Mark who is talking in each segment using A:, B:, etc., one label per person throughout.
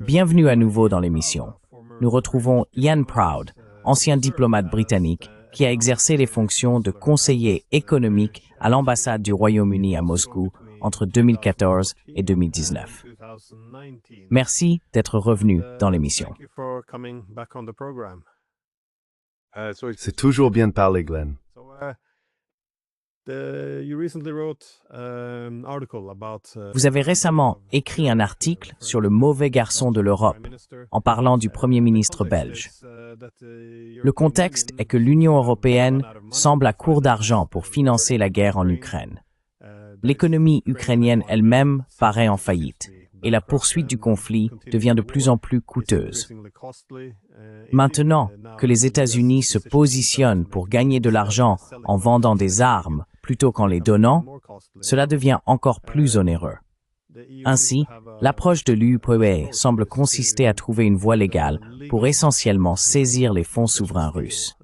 A: Bienvenue à nouveau dans l'émission. Nous retrouvons Ian Proud, ancien diplomate britannique, qui a exercé les fonctions de conseiller économique à l'ambassade du Royaume-Uni à Moscou entre 2014 et 2019. Merci d'être revenu dans l'émission.
B: C'est toujours bien de parler, Glenn.
A: Vous avez récemment écrit un article sur le mauvais garçon de l'Europe, en parlant du Premier ministre belge. Le contexte est que l'Union européenne semble à court d'argent pour financer la guerre en Ukraine. L'économie ukrainienne elle-même paraît en faillite, et la poursuite du conflit devient de plus en plus coûteuse. Maintenant que les États-Unis se positionnent pour gagner de l'argent en vendant des armes plutôt qu'en les donnant, cela devient encore plus onéreux. Ainsi, l'approche de l'UE semble consister à trouver une voie légale pour essentiellement saisir les fonds souverains russes.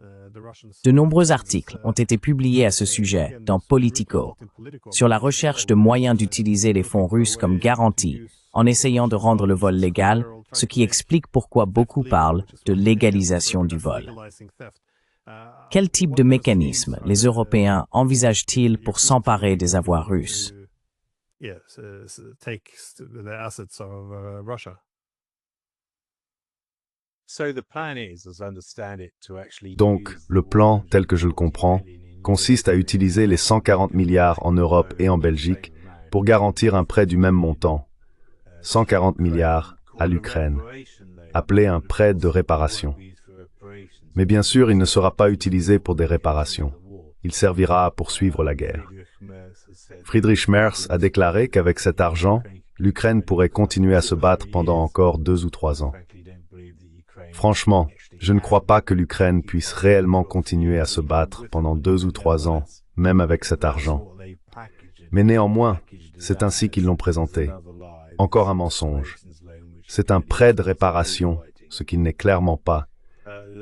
A: De nombreux articles ont été publiés à ce sujet dans Politico, sur la recherche de moyens d'utiliser les fonds russes comme garantie, en essayant de rendre le vol légal, ce qui explique pourquoi beaucoup parlent de légalisation du vol. Quel type de mécanisme les Européens envisagent-ils pour s'emparer des avoirs russes?
B: Donc, le plan, tel que je le comprends, consiste à utiliser les 140 milliards en Europe et en Belgique pour garantir un prêt du même montant, 140 milliards à l'Ukraine, appelé un prêt de réparation. Mais bien sûr, il ne sera pas utilisé pour des réparations. Il servira à poursuivre la guerre. Friedrich Merz a déclaré qu'avec cet argent, l'Ukraine pourrait continuer à se battre pendant encore 2 ou 3 ans. Franchement, je ne crois pas que l'Ukraine puisse réellement continuer à se battre pendant 2 ou 3 ans, même avec cet argent. Mais néanmoins, c'est ainsi qu'ils l'ont présenté. Encore un mensonge. C'est un prêt de réparation, ce qu'il n'est clairement pas.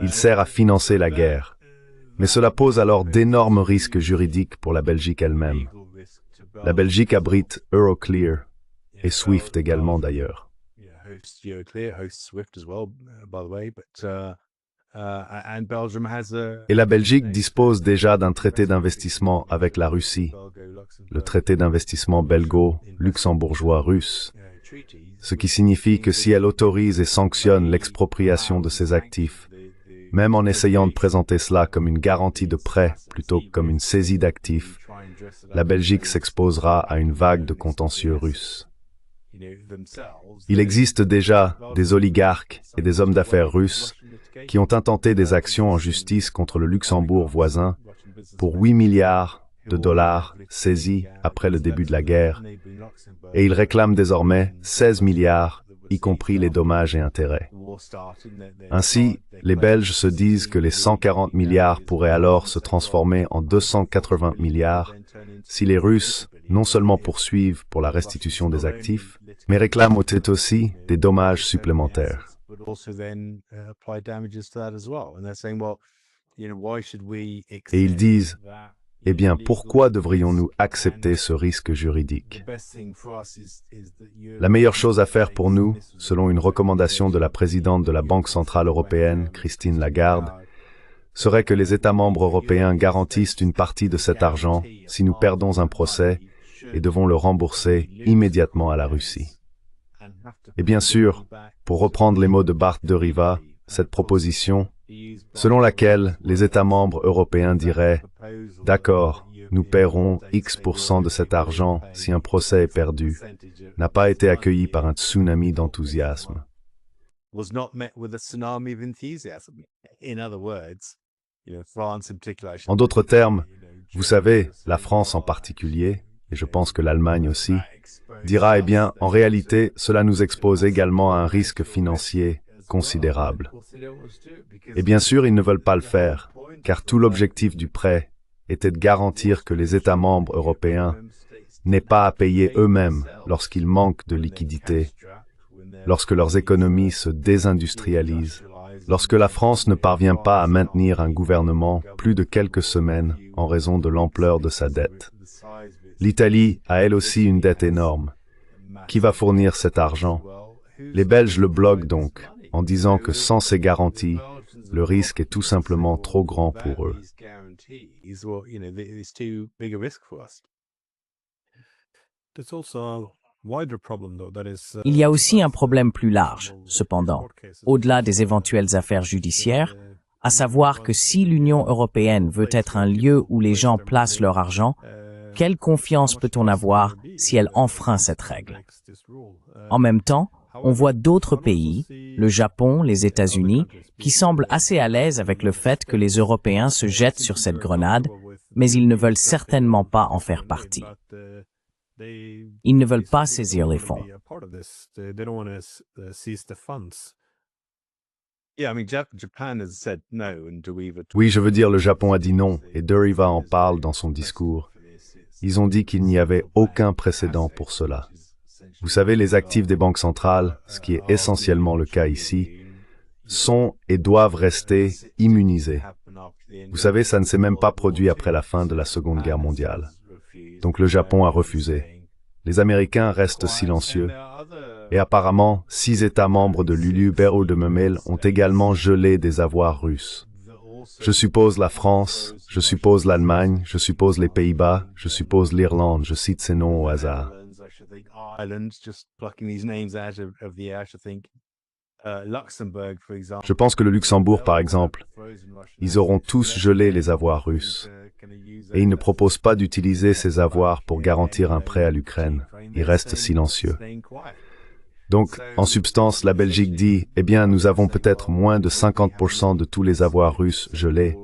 B: Il sert à financer la guerre. Mais cela pose alors d'énormes risques juridiques pour la Belgique elle-même. La Belgique abrite Euroclear et SWIFT également d'ailleurs. Et la Belgique dispose déjà d'un traité d'investissement avec la Russie, le traité d'investissement belgo-luxembourgeois-russe, ce qui signifie que si elle autorise et sanctionne l'expropriation de ses actifs, même en essayant de présenter cela comme une garantie de prêt plutôt que comme une saisie d'actifs, la Belgique s'exposera à une vague de contentieux russes. Il existe déjà des oligarques et des hommes d'affaires russes qui ont intenté des actions en justice contre le Luxembourg voisin pour 8 milliards de dollars saisis après le début de la guerre, et ils réclament désormais 16 milliards, y compris les dommages et intérêts. Ainsi, les Belges se disent que les 140 milliards pourraient alors se transformer en 280 milliards si les Russes non seulement poursuivent pour la restitution des actifs, mais réclament aussi des dommages supplémentaires. Et ils disent, eh bien, pourquoi devrions-nous accepter ce risque juridique? La meilleure chose à faire pour nous, selon une recommandation de la présidente de la Banque centrale européenne, Christine Lagarde, serait que les États membres européens garantissent une partie de cet argent si nous perdons un procès et devons le rembourser immédiatement à la Russie. Et bien sûr, pour reprendre les mots de Bart de Riva, cette proposition, selon laquelle les États membres européens diraient « D'accord, nous paierons X% de cet argent si un procès est perdu », n'a pas été accueillie par un tsunami d'enthousiasme. En d'autres termes, vous savez, la France en particulier, et je pense que l'Allemagne aussi, dira « Eh bien, en réalité, cela nous expose également à un risque financier considérable. » Et bien sûr, ils ne veulent pas le faire, car tout l'objectif du prêt était de garantir que les États membres européens n'aient pas à payer eux-mêmes lorsqu'ils manquent de liquidités, lorsque leurs économies se désindustrialisent, lorsque la France ne parvient pas à maintenir un gouvernement plus de quelques semaines en raison de l'ampleur de sa dette. L'Italie a elle aussi une dette énorme, qui va fournir cet argent? Les Belges le bloquent donc, en disant que sans ces garanties, le risque est tout simplement trop grand pour eux.
A: Il y a aussi un problème plus large, cependant, au-delà des éventuelles affaires judiciaires, à savoir que si l'Union européenne veut être un lieu où les gens placent leur argent, quelle confiance peut-on avoir si elle enfreint cette règle? En même temps, on voit d'autres pays, le Japon, les États-Unis, qui semblent assez à l'aise avec le fait que les Européens se jettent sur cette grenade, mais ils ne veulent certainement pas en faire partie. Ils ne veulent pas saisir les fonds.
B: Oui, je veux dire, le Japon a dit non, et Deriva en parle dans son discours. Ils ont dit qu'il n'y avait aucun précédent pour cela. Vous savez, les actifs des banques centrales, ce qui est essentiellement le cas ici, sont et doivent rester immunisés. Vous savez, ça ne s'est même pas produit après la fin de la Seconde Guerre mondiale. Donc le Japon a refusé. Les Américains restent silencieux. Et apparemment, 6 États membres de l'ULU Berou-de-Memel ont également gelé des avoirs russes. Je suppose la France, je suppose l'Allemagne, je suppose les Pays-Bas, je suppose l'Irlande, je cite ces noms au hasard. Je pense que le Luxembourg, par exemple, ils auront tous gelé les avoirs russes. Et ils ne proposent pas d'utiliser ces avoirs pour garantir un prêt à l'Ukraine. Ils restent silencieux. Donc, en substance, la Belgique dit, eh bien, nous avons peut-être moins de 50% de tous les avoirs russes gelés,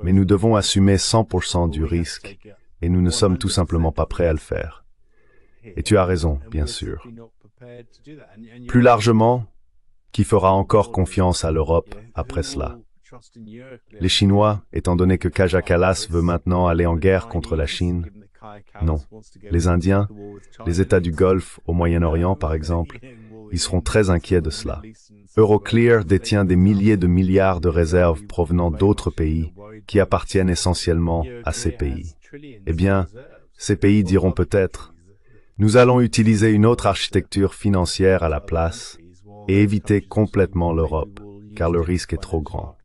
B: mais nous devons assumer 100% du risque, et nous ne sommes tout simplement pas prêts à le faire. Et tu as raison, bien sûr. Plus largement, qui fera encore confiance à l'Europe après cela? Les Chinois, étant donné que Kaja Kallas veut maintenant aller en guerre contre la Chine? Non. Les Indiens, les États du Golfe, au Moyen-Orient par exemple, ils seront très inquiets de cela. Euroclear détient des milliers de milliards de réserves provenant d'autres pays qui appartiennent essentiellement à ces pays. Eh bien, ces pays diront peut-être, nous allons utiliser une autre architecture financière à la place et éviter complètement l'Europe, car le risque est trop grand.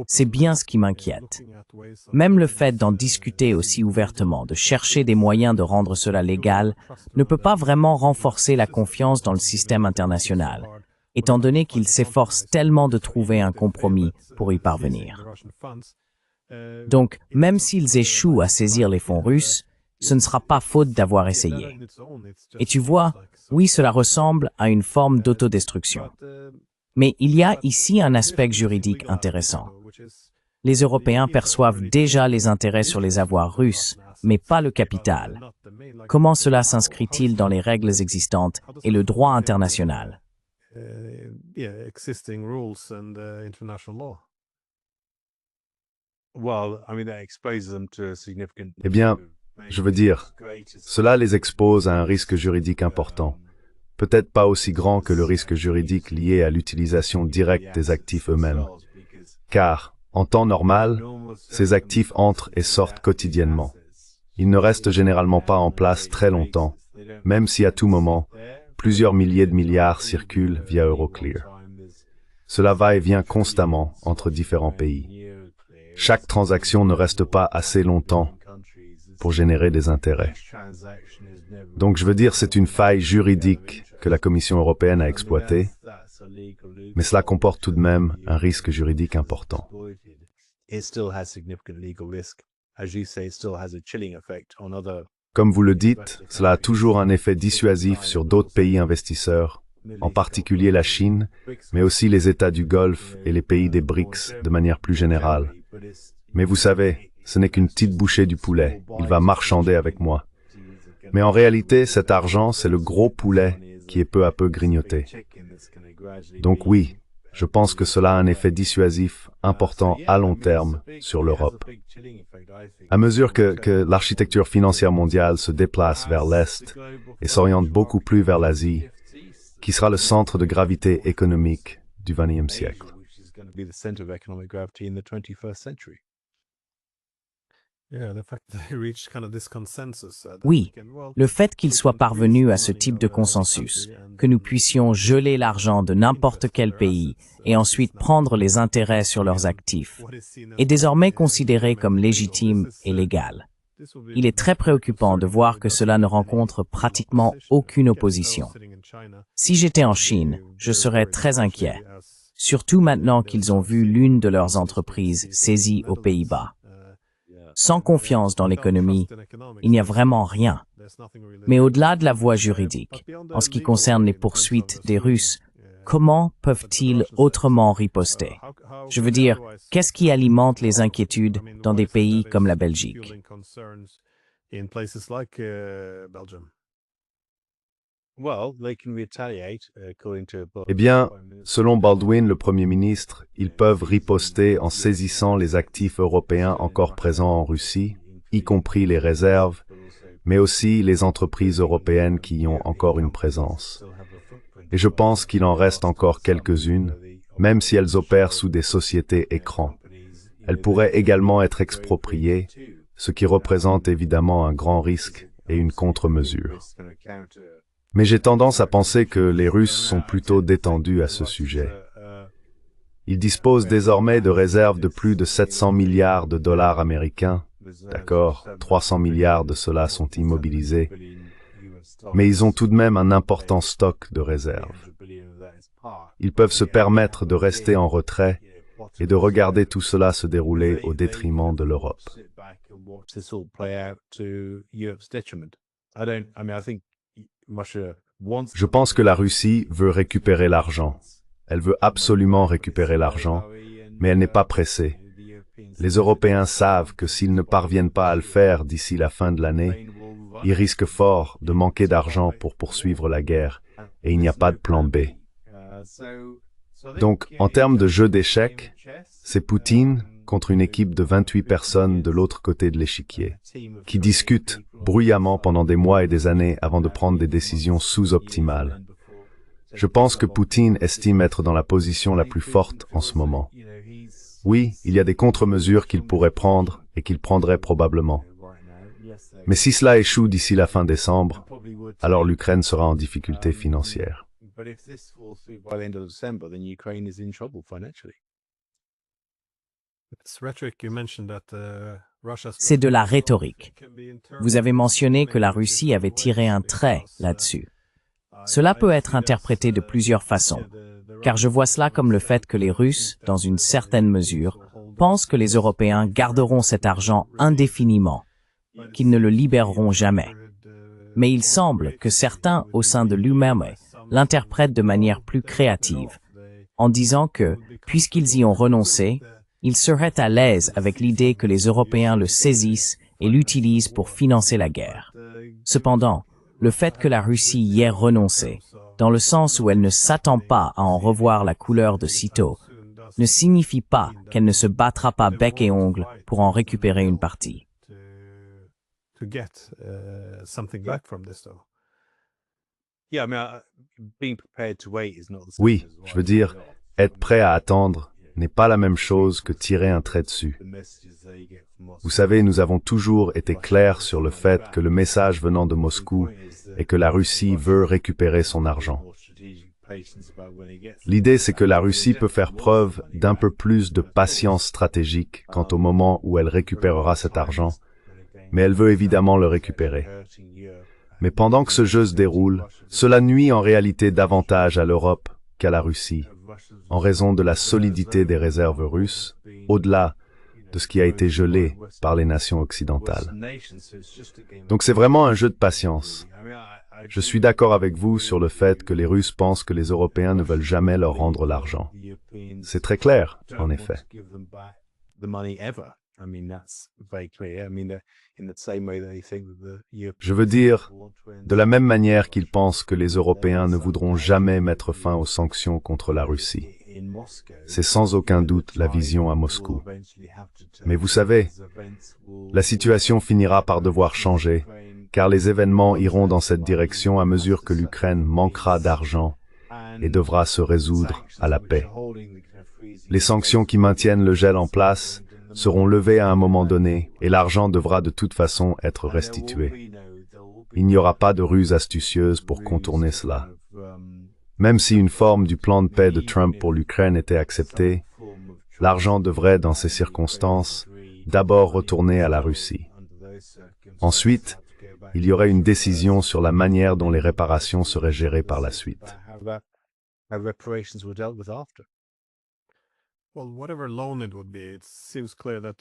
A: C'est bien ce qui m'inquiète. Même le fait d'en discuter aussi ouvertement, de chercher des moyens de rendre cela légal, ne peut pas vraiment renforcer la confiance dans le système international, étant donné qu'il s'efforce tellement de trouver un compromis pour y parvenir. Donc, même s'ils échouent à saisir les fonds russes, ce ne sera pas faute d'avoir essayé. Et tu vois, oui, cela ressemble à une forme d'autodestruction. Mais il y a ici un aspect juridique intéressant. Les Européens perçoivent déjà les intérêts sur les avoirs russes, mais pas le capital. Comment cela s'inscrit-il dans les règles existantes et le droit international?
B: Eh bien, je veux dire, cela les expose à un risque juridique important. Peut-être pas aussi grand que le risque juridique lié à l'utilisation directe des actifs eux-mêmes. Car, en temps normal, ces actifs entrent et sortent quotidiennement. Ils ne restent généralement pas en place très longtemps, même si à tout moment, plusieurs milliers de milliards circulent via Euroclear. Cela va et vient constamment entre différents pays. Chaque transaction ne reste pas assez longtemps pour générer des intérêts. Donc je veux dire, c'est une faille juridique que la Commission européenne a exploitée, mais cela comporte tout de même un risque juridique important. Comme vous le dites, cela a toujours un effet dissuasif sur d'autres pays investisseurs, en particulier la Chine, mais aussi les États du Golfe et les pays des BRICS de manière plus générale. Mais vous savez, ce n'est qu'une petite bouchée du poulet, il va marchander avec moi. Mais en réalité, cet argent, c'est le gros poulet qui est peu à peu grignoté. Donc oui, je pense que cela a un effet dissuasif important à long terme sur l'Europe. À mesure que l'architecture financière mondiale se déplace vers l'Est et s'oriente beaucoup plus vers l'Asie, qui sera le centre de gravité économique du XXe siècle.
A: Oui, le fait qu'ils soient parvenus à ce type de consensus, que nous puissions geler l'argent de n'importe quel pays et ensuite prendre les intérêts sur leurs actifs, est désormais considéré comme légitime et légal. Il est très préoccupant de voir que cela ne rencontre pratiquement aucune opposition. Si j'étais en Chine, je serais très inquiet, surtout maintenant qu'ils ont vu l'une de leurs entreprises saisie aux Pays-Bas. Sans confiance dans l'économie, il n'y a vraiment rien. Mais au-delà de la voie juridique, en ce qui concerne les poursuites des Russes, comment peuvent-ils autrement riposter? Je veux dire, qu'est-ce qui alimente les inquiétudes dans des pays comme la Belgique?
B: Eh bien, selon Baldwin, le Premier ministre, ils peuvent riposter en saisissant les actifs européens encore présents en Russie, y compris les réserves, mais aussi les entreprises européennes qui y ont encore une présence. Et je pense qu'il en reste encore quelques-unes, même si elles opèrent sous des sociétés écrans. Elles pourraient également être expropriées, ce qui représente évidemment un grand risque et une contre-mesure. Mais j'ai tendance à penser que les Russes sont plutôt détendus à ce sujet. Ils disposent désormais de réserves de plus de 700 milliards de dollars américains. D'accord, 300 milliards de cela sont immobilisés. Mais ils ont tout de même un important stock de réserves. Ils peuvent se permettre de rester en retrait et de regarder tout cela se dérouler au détriment de l'Europe. Je pense que la Russie veut récupérer l'argent. Elle veut absolument récupérer l'argent, mais elle n'est pas pressée. Les Européens savent que s'ils ne parviennent pas à le faire d'ici la fin de l'année, ils risquent fort de manquer d'argent pour poursuivre la guerre, et il n'y a pas de plan B. Donc, en termes de jeu d'échecs, c'est Poutine contre une équipe de 28 personnes de l'autre côté de l'échiquier, qui discutent bruyamment pendant des mois et des années avant de prendre des décisions sous-optimales. Je pense que Poutine estime être dans la position la plus forte en ce moment. Oui, il y a des contre-mesures qu'il pourrait prendre et qu'il prendrait probablement. Mais si cela échoue d'ici la fin décembre, alors l'Ukraine sera en difficulté financière.
A: C'est de la rhétorique. Vous avez mentionné que la Russie avait tiré un trait là-dessus. Cela peut être interprété de plusieurs façons, car je vois cela comme le fait que les Russes, dans une certaine mesure, pensent que les Européens garderont cet argent indéfiniment, qu'ils ne le libéreront jamais. Mais il semble que certains au sein de l'UMM l'interprètent de manière plus créative, en disant que, puisqu'ils y ont renoncé, ils seraient à l'aise avec l'idée que les Européens le saisissent et l'utilisent pour financer la guerre. Cependant, le fait que la Russie y ait renoncé, dans le sens où elle ne s'attend pas à en revoir la couleur de sitôt, ne signifie pas qu'elle ne se battra pas bec et ongle pour en récupérer une partie.
B: Oui, je veux dire, être prêt à attendre n'est pas la même chose que tirer un trait dessus. Vous savez, nous avons toujours été clairs sur le fait que le message venant de Moscou est que la Russie veut récupérer son argent. L'idée, c'est que la Russie peut faire preuve d'un peu plus de patience stratégique quant au moment où elle récupérera cet argent, mais elle veut évidemment le récupérer. Mais pendant que ce jeu se déroule, cela nuit en réalité davantage à l'Europe qu'à la Russie, en raison de la solidité des réserves russes, au-delà de ce qui a été gelé par les nations occidentales. Donc c'est vraiment un jeu de patience. Je suis d'accord avec vous sur le fait que les Russes pensent que les Européens ne veulent jamais leur rendre l'argent. C'est très clair, en effet. Je veux dire, de la même manière qu'ils pensent que les Européens ne voudront jamais mettre fin aux sanctions contre la Russie. C'est sans aucun doute la vision à Moscou. Mais vous savez, la situation finira par devoir changer, car les événements iront dans cette direction à mesure que l'Ukraine manquera d'argent et devra se résoudre à la paix. Les sanctions qui maintiennent le gel en place seront levées à un moment donné et l'argent devra de toute façon être restitué. Il n'y aura pas de ruse astucieuse pour contourner cela. Même si une forme du plan de paix de Trump pour l'Ukraine était acceptée, l'argent devrait, dans ces circonstances, d'abord retourner à la Russie. Ensuite, il y aurait une décision sur la manière dont les réparations seraient gérées par la suite.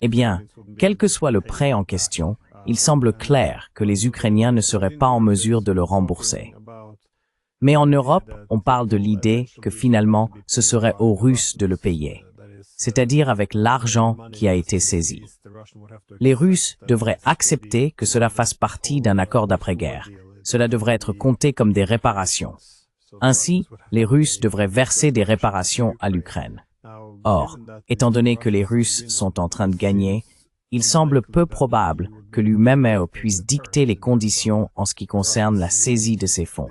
A: Eh bien, quel que soit le prêt en question, il semble clair que les Ukrainiens ne seraient pas en mesure de le rembourser. Mais en Europe, on parle de l'idée que finalement, ce serait aux Russes de le payer, c'est-à-dire avec l'argent qui a été saisi. Les Russes devraient accepter que cela fasse partie d'un accord d'après-guerre. Cela devrait être compté comme des réparations. Ainsi, les Russes devraient verser des réparations à l'Ukraine. Or, étant donné que les Russes sont en train de gagner, il semble peu probable que l'UMME puisse dicter les conditions en ce qui concerne la saisie de ces fonds.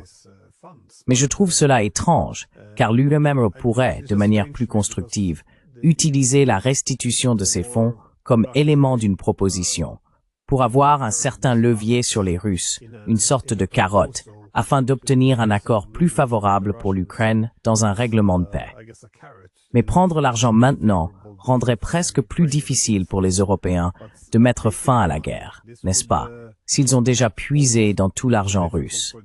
A: Mais je trouve cela étrange, car l'UMME pourrait, de manière plus constructive, utiliser la restitution de ces fonds comme élément d'une proposition, pour avoir un certain levier sur les Russes, une sorte de carotte, afin d'obtenir un accord plus favorable pour l'Ukraine dans un règlement de paix. Mais prendre l'argent maintenant rendrait presque plus difficile pour les Européens de mettre fin à la guerre, n'est-ce pas, s'ils ont déjà puisé dans tout l'argent russe.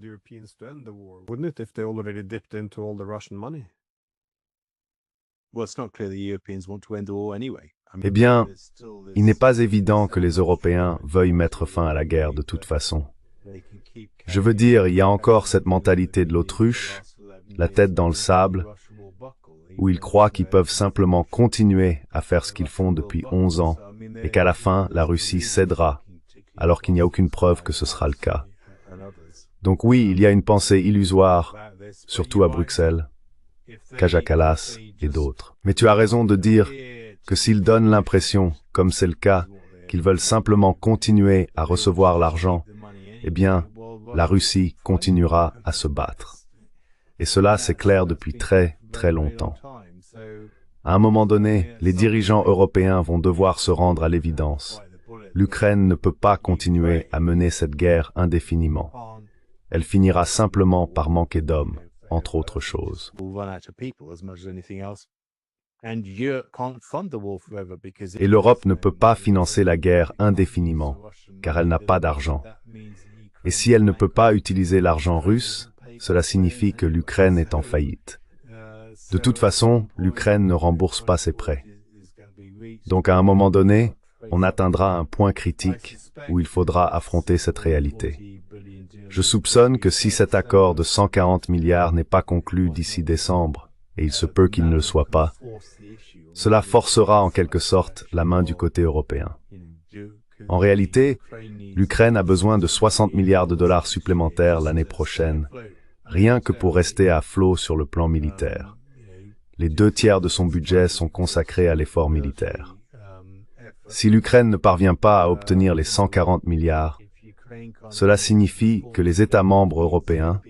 B: Eh bien, il n'est pas évident que les Européens veuillent mettre fin à la guerre de toute façon. Je veux dire, il y a encore cette mentalité de l'autruche, la tête dans le sable, où ils croient qu'ils peuvent simplement continuer à faire ce qu'ils font depuis 11 ans et qu'à la fin, la Russie cédera, alors qu'il n'y a aucune preuve que ce sera le cas. Donc oui, il y a une pensée illusoire, surtout à Bruxelles, Kaja Kallas et d'autres. Mais tu as raison de dire que s'ils donnent l'impression, comme c'est le cas, qu'ils veulent simplement continuer à recevoir l'argent, eh bien, la Russie continuera à se battre. Et cela, c'est clair depuis très, très longtemps. À un moment donné, les dirigeants européens vont devoir se rendre à l'évidence. L'Ukraine ne peut pas continuer à mener cette guerre indéfiniment. Elle finira simplement par manquer d'hommes, entre autres choses. Et l'Europe ne peut pas financer la guerre indéfiniment, car elle n'a pas d'argent. Et si elle ne peut pas utiliser l'argent russe, cela signifie que l'Ukraine est en faillite. De toute façon, l'Ukraine ne rembourse pas ses prêts. Donc à un moment donné, on atteindra un point critique où il faudra affronter cette réalité. Je soupçonne que si cet accord de 140 milliards n'est pas conclu d'ici décembre, et il se peut qu'il ne le soit pas, cela forcera en quelque sorte la main du côté européen. En réalité, l'Ukraine a besoin de 60 milliards de dollars supplémentaires l'année prochaine, rien que pour rester à flot sur le plan militaire. Les 2/3 de son budget sont consacrés à l'effort militaire. Si l'Ukraine ne parvient pas à obtenir les 140 milliards, cela signifie que les États membres européens,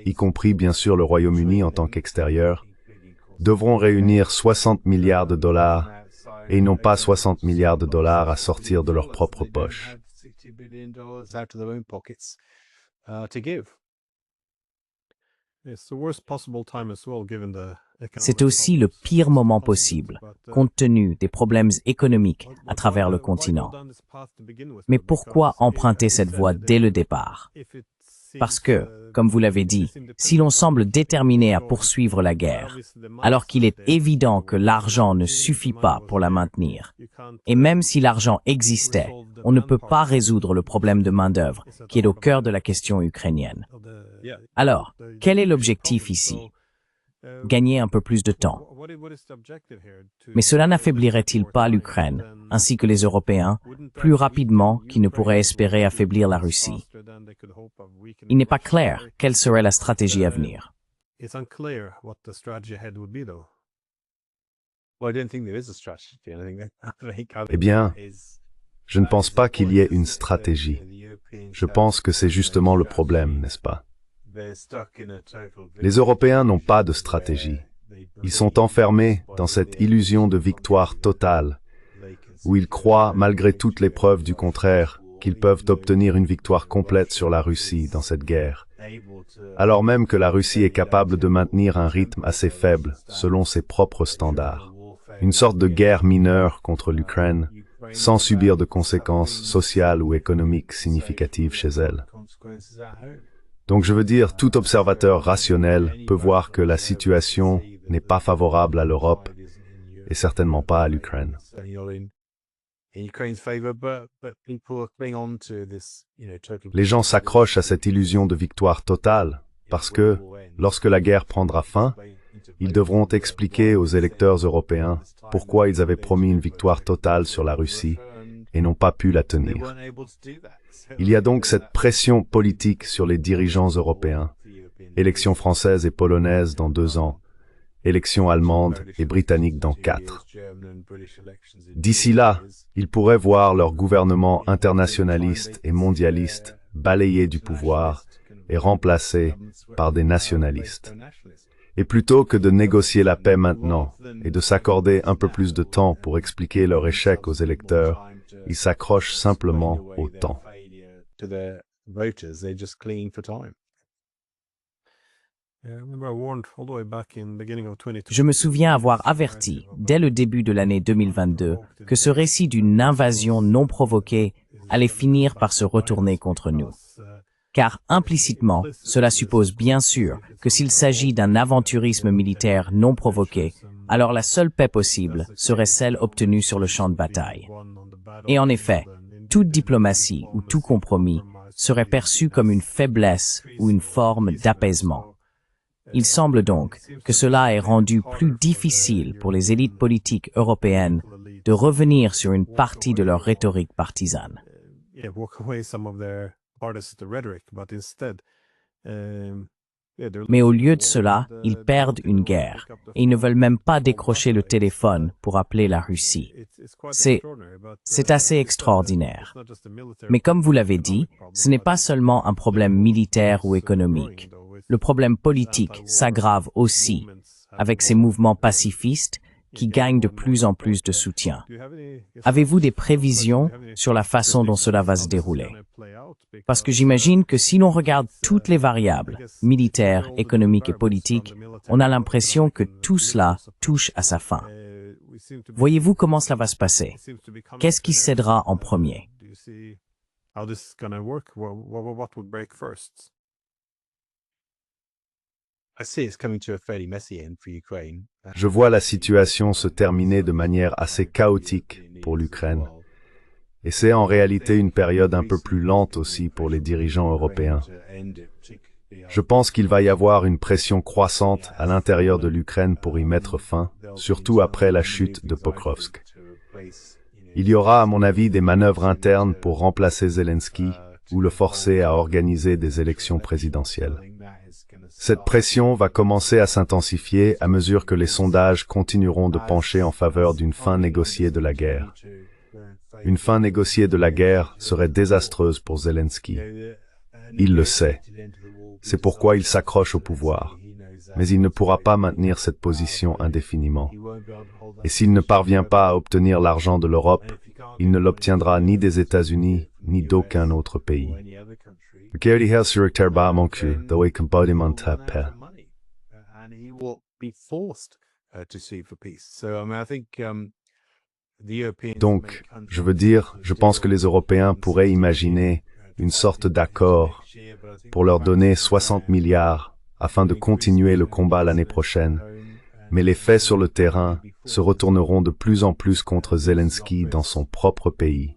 B: y compris bien sûr le Royaume-Uni en tant qu'extérieur, devront réunir 60 milliards de dollars et ils n'ont pas 60 milliards de dollars à sortir de leur propre poche.
A: C'est aussi le pire moment possible, compte tenu des problèmes économiques à travers le continent. Mais pourquoi emprunter cette voie dès le départ? Parce que, comme vous l'avez dit, si l'on semble déterminé à poursuivre la guerre, alors qu'il est évident que l'argent ne suffit pas pour la maintenir, et même si l'argent existait, on ne peut pas résoudre le problème de main-d'œuvre qui est au cœur de la question ukrainienne. Alors, quel est l'objectif ici? Gagner un peu plus de temps. Mais cela n'affaiblirait-il pas l'Ukraine, ainsi que les Européens, plus rapidement qu'ils ne pourraient espérer affaiblir la Russie? Il n'est pas clair quelle serait la stratégie à venir.
B: Eh bien, je ne pense pas qu'il y ait une stratégie. Je pense que c'est justement le problème, n'est-ce pas? Les Européens n'ont pas de stratégie. Ils sont enfermés dans cette illusion de victoire totale, où ils croient, malgré toutes les preuves du contraire, qu'ils peuvent obtenir une victoire complète sur la Russie dans cette guerre, alors même que la Russie est capable de maintenir un rythme assez faible selon ses propres standards. Une sorte de guerre mineure contre l'Ukraine, sans subir de conséquences sociales ou économiques significatives chez elle. Donc je veux dire, tout observateur rationnel peut voir que la situation n'est pas favorable à l'Europe et certainement pas à l'Ukraine. Les gens s'accrochent à cette illusion de victoire totale parce que, lorsque la guerre prendra fin, ils devront expliquer aux électeurs européens pourquoi ils avaient promis une victoire totale sur la Russie et n'ont pas pu la tenir. Il y a donc cette pression politique sur les dirigeants européens, élections françaises et polonaises dans 2 ans, élections allemandes et britanniques dans 4. D'ici là, ils pourraient voir leur gouvernement internationaliste et mondialiste balayé du pouvoir et remplacé par des nationalistes. Et plutôt que de négocier la paix maintenant et de s'accorder un peu plus de temps pour expliquer leur échec aux électeurs, ils s'accrochent simplement au temps.
A: Je me souviens avoir averti, dès le début de l'année 2022, que ce récit d'une invasion non provoquée allait finir par se retourner contre nous. Car implicitement, cela suppose bien sûr que s'il s'agit d'un aventurisme militaire non provoqué, alors la seule paix possible serait celle obtenue sur le champ de bataille. Et en effet, toute diplomatie ou tout compromis serait perçu comme une faiblesse ou une forme d'apaisement. Il semble donc que cela ait rendu plus difficile pour les élites politiques européennes de revenir sur une partie de leur rhétorique partisane. Mais au lieu de cela, ils perdent une guerre et ils ne veulent même pas décrocher le téléphone pour appeler la Russie. C'est assez extraordinaire. Mais comme vous l'avez dit, ce n'est pas seulement un problème militaire ou économique. Le problème politique s'aggrave aussi avec ces mouvements pacifistes qui gagnent de plus en plus de soutien. Avez-vous des prévisions sur la façon dont cela va se dérouler? Parce que j'imagine que si l'on regarde toutes les variables, militaires, économiques et politiques, on a l'impression que tout cela touche à sa fin. Voyez-vous comment cela va se passer? Qu'est-ce qui cédera en premier?
B: Je vois la situation se terminer de manière assez chaotique pour l'Ukraine. Et c'est en réalité une période un peu plus lente aussi pour les dirigeants européens. Je pense qu'il va y avoir une pression croissante à l'intérieur de l'Ukraine pour y mettre fin, surtout après la chute de Pokrovsk. Il y aura, à mon avis, des manœuvres internes pour remplacer Zelensky ou le forcer à organiser des élections présidentielles. Cette pression va commencer à s'intensifier à mesure que les sondages continueront de pencher en faveur d'une fin négociée de la guerre. Une fin négociée de la guerre serait désastreuse pour Zelensky. Il le sait. C'est pourquoi il s'accroche au pouvoir. Mais il ne pourra pas maintenir cette position indéfiniment. Et s'il ne parvient pas à obtenir l'argent de l'Europe, il ne l'obtiendra ni des États-Unis, ni d'aucun autre pays. Donc, je veux dire, je pense que les Européens pourraient imaginer une sorte d'accord pour leur donner 60 milliards afin de continuer le combat l'année prochaine, mais les faits sur le terrain se retourneront de plus en plus contre Zelensky dans son propre pays.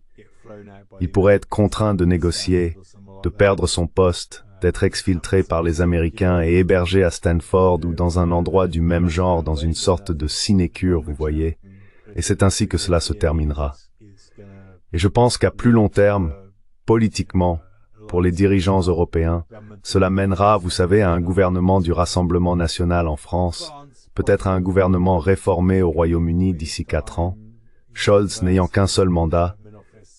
B: Il pourrait être contraint de négocier, de perdre son poste, d'être exfiltré par les Américains et hébergé à Stanford ou dans un endroit du même genre dans une sorte de sinécure, vous voyez. Et c'est ainsi que cela se terminera. Et je pense qu'à plus long terme, politiquement, pour les dirigeants européens, cela mènera, vous savez, à un gouvernement du Rassemblement national en France, peut-être à un gouvernement réformé au Royaume-Uni d'ici 4 ans, Scholz n'ayant qu'un seul mandat,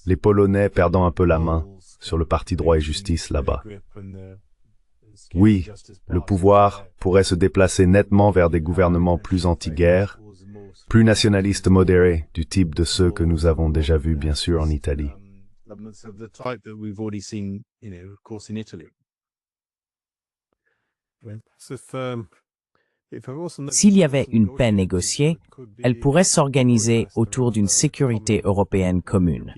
B: les Polonais perdant un peu la main sur le parti droit et justice là-bas. Oui, le pouvoir pourrait se déplacer nettement vers des gouvernements plus anti-guerre, plus nationalistes modérés, du type de ceux que nous avons déjà vus bien sûr en Italie.
A: S'il y avait une paix négociée, elle pourrait s'organiser autour d'une sécurité européenne commune.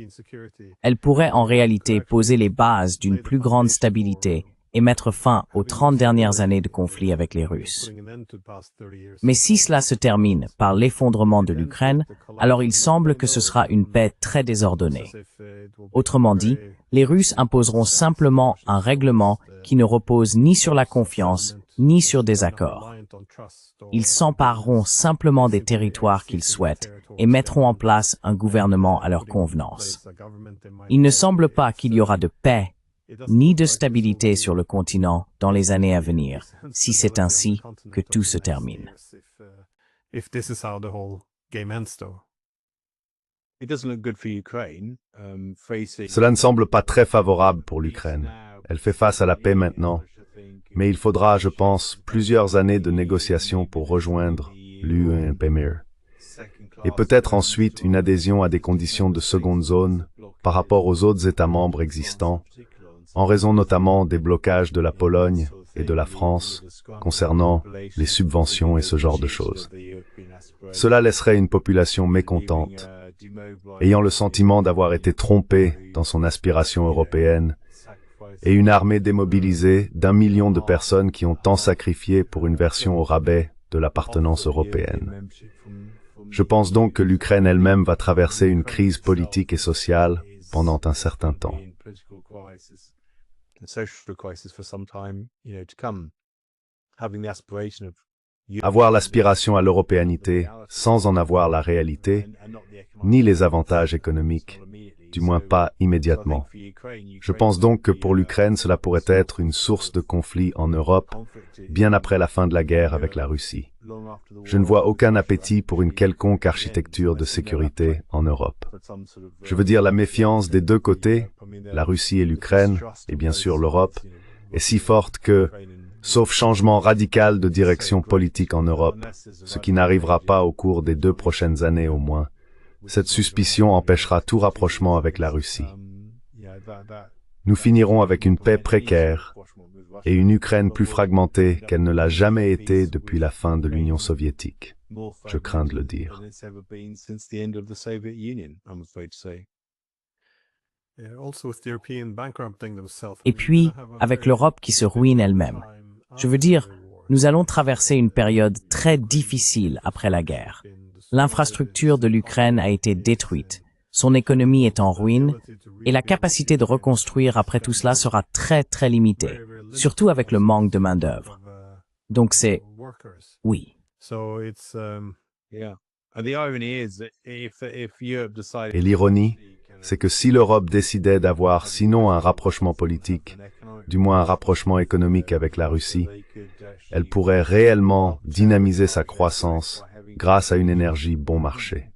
A: Elle pourrait en réalité poser les bases d'une plus grande stabilité et mettre fin aux 30 dernières années de conflit avec les Russes. Mais si cela se termine par l'effondrement de l'Ukraine, alors il semble que ce sera une paix très désordonnée. Autrement dit, les Russes imposeront simplement un règlement qui ne repose ni sur la confiance, ni sur des accords. Ils s'empareront simplement des territoires qu'ils souhaitent et mettront en place un gouvernement à leur convenance. Il ne semble pas qu'il y aura de paix ni de stabilité sur le continent dans les années à venir, si c'est ainsi que tout se termine.
B: Cela ne semble pas très favorable pour l'Ukraine. Elle fait face à la paix maintenant, mais il faudra, je pense, plusieurs années de négociations pour rejoindre l'UE-PMIR. Et peut-être ensuite une adhésion à des conditions de seconde zone par rapport aux autres États membres existants, en raison notamment des blocages de la Pologne et de la France concernant les subventions et ce genre de choses. Cela laisserait une population mécontente, ayant le sentiment d'avoir été trompée dans son aspiration européenne, et une armée démobilisée d'1 million de personnes qui ont tant sacrifié pour une version au rabais de l'appartenance européenne. Je pense donc que l'Ukraine elle-même va traverser une crise politique et sociale pendant un certain temps. Avoir l'aspiration à l'européanité sans en avoir la réalité, ni les avantages économiques, du moins pas immédiatement. Je pense donc que pour l'Ukraine, cela pourrait être une source de conflit en Europe, bien après la fin de la guerre avec la Russie. Je ne vois aucun appétit pour une quelconque architecture de sécurité en Europe. Je veux dire, la méfiance des deux côtés, la Russie et l'Ukraine, et bien sûr l'Europe, est si forte que, sauf changement radical de direction politique en Europe, ce qui n'arrivera pas au cours des 2 prochaines années au moins, cette suspicion empêchera tout rapprochement avec la Russie. Nous finirons avec une paix précaire et une Ukraine plus fragmentée qu'elle ne l'a jamais été depuis la fin de l'Union soviétique. Je crains de le dire.
A: Et puis, avec l'Europe qui se ruine elle-même. Je veux dire, nous allons traverser une période très difficile après la guerre. L'infrastructure de l'Ukraine a été détruite, son économie est en ruine, et la capacité de reconstruire après tout cela sera très très limitée, surtout avec le manque de main-d'œuvre. Donc c'est oui.
B: Et l'ironie, c'est que si l'Europe décidait d'avoir sinon un rapprochement politique, du moins un rapprochement économique avec la Russie, elle pourrait réellement dynamiser sa croissance grâce à une énergie bon marché.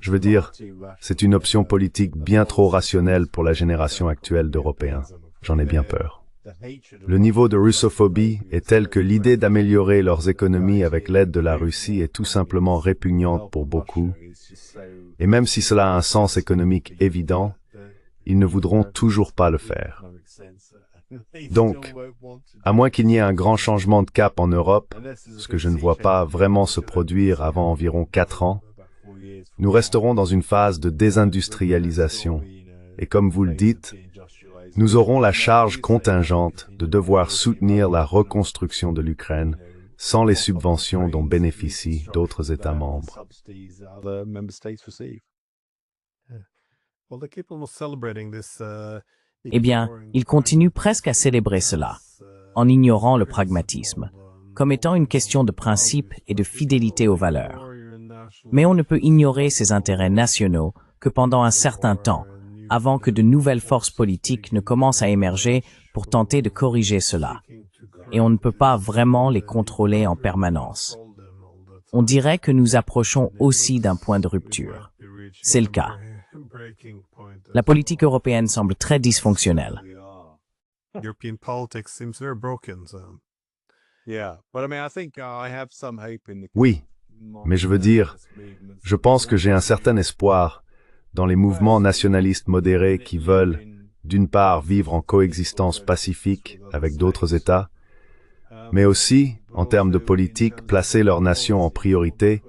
B: Je veux dire, c'est une option politique bien trop rationnelle pour la génération actuelle d'Européens. J'en ai bien peur. Le niveau de russophobie est tel que l'idée d'améliorer leurs économies avec l'aide de la Russie est tout simplement répugnante pour beaucoup. Et même si cela a un sens économique évident, ils ne voudront toujours pas le faire. Donc, à moins qu'il n'y ait un grand changement de cap en Europe, ce que je ne vois pas vraiment se produire avant environ 4 ans, nous resterons dans une phase de désindustrialisation. Et comme vous le dites, nous aurons la charge contingente de devoir soutenir la reconstruction de l'Ukraine sans les subventions dont bénéficient d'autres États membres.
A: Eh bien, ils continuent presque à célébrer cela, en ignorant le pragmatisme, comme étant une question de principe et de fidélité aux valeurs. Mais on ne peut ignorer ces intérêts nationaux que pendant un certain temps, avant que de nouvelles forces politiques ne commencent à émerger pour tenter de corriger cela. Et on ne peut pas vraiment les contrôler en permanence. On dirait que nous approchons aussi d'un point de rupture. C'est le cas. La politique européenne semble très dysfonctionnelle.
C: European politics seems very broken.
D: Yeah, but I mean, I think I have some hope in the.
B: Oui, mais je veux dire, je pense que j'ai un certain espoir dans les mouvements nationalistes modérés qui veulent, d'une part, vivre en coexistence pacifique avec d'autres États, mais aussi, en termes de politique, placer leur nation en priorité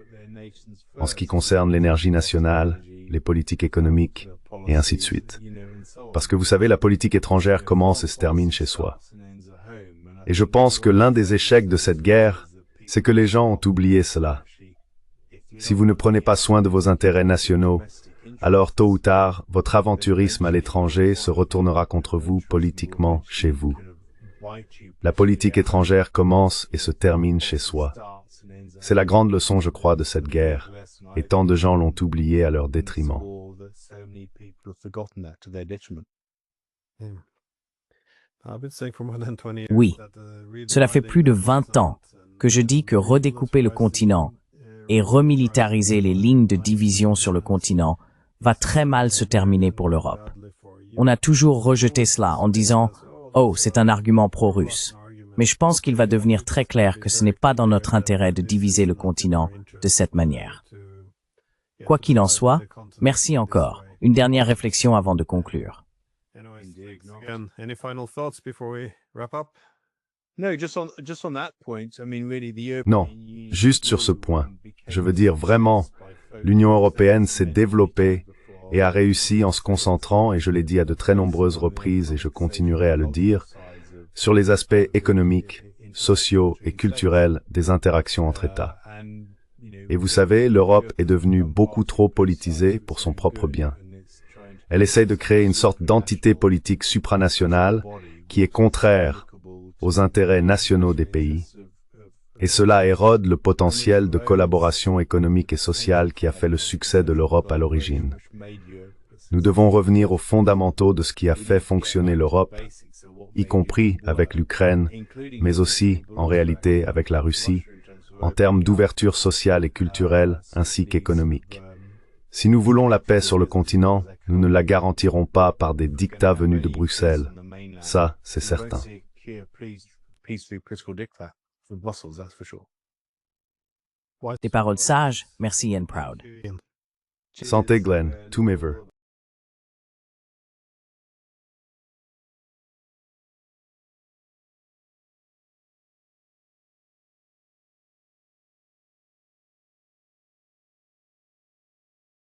B: en ce qui concerne l'énergie nationale, les politiques économiques, et ainsi de suite. Parce que vous savez, la politique étrangère commence et se termine chez soi. Et je pense que l'un des échecs de cette guerre, c'est que les gens ont oublié cela. Si vous ne prenez pas soin de vos intérêts nationaux, alors tôt ou tard, votre aventurisme à l'étranger se retournera contre vous politiquement chez vous. La politique étrangère commence et se termine chez soi. C'est la grande leçon, je crois, de cette guerre, et tant de gens l'ont oublié à leur détriment.
A: Oui, cela fait plus de 20 ans que je dis que redécouper le continent et remilitariser les lignes de division sur le continent va très mal se terminer pour l'Europe. On a toujours rejeté cela en disant « Oh, c'est un argument pro-russe ». Mais je pense qu'il va devenir très clair que ce n'est pas dans notre intérêt de diviser le continent de cette manière. Quoi qu'il en soit, merci encore. Une dernière réflexion avant de conclure.
C: Any final thoughts before we wrap up?
D: No, just on that point. I mean, really, the
B: Non, juste sur ce point. Je veux dire vraiment, l'Union européenne s'est développée et a réussi en se concentrant, et je l'ai dit à de très nombreuses reprises et je continuerai à le dire, sur les aspects économiques, sociaux et culturels des interactions entre États. Et vous savez, l'Europe est devenue beaucoup trop politisée pour son propre bien. Elle essaie de créer une sorte d'entité politique supranationale qui est contraire aux intérêts nationaux des pays, et cela érode le potentiel de collaboration économique et sociale qui a fait le succès de l'Europe à l'origine. Nous devons revenir aux fondamentaux de ce qui a fait fonctionner l'Europe, y compris avec l'Ukraine, mais aussi, en réalité, avec la Russie, en termes d'ouverture sociale et culturelle ainsi qu'économique. Si nous voulons la paix sur le continent, nous ne la garantirons pas par des dictats venus de Bruxelles. Ça, c'est certain.
A: Des paroles sages, merci Ian Proud.
B: Santé Glenn, tous mes vœux.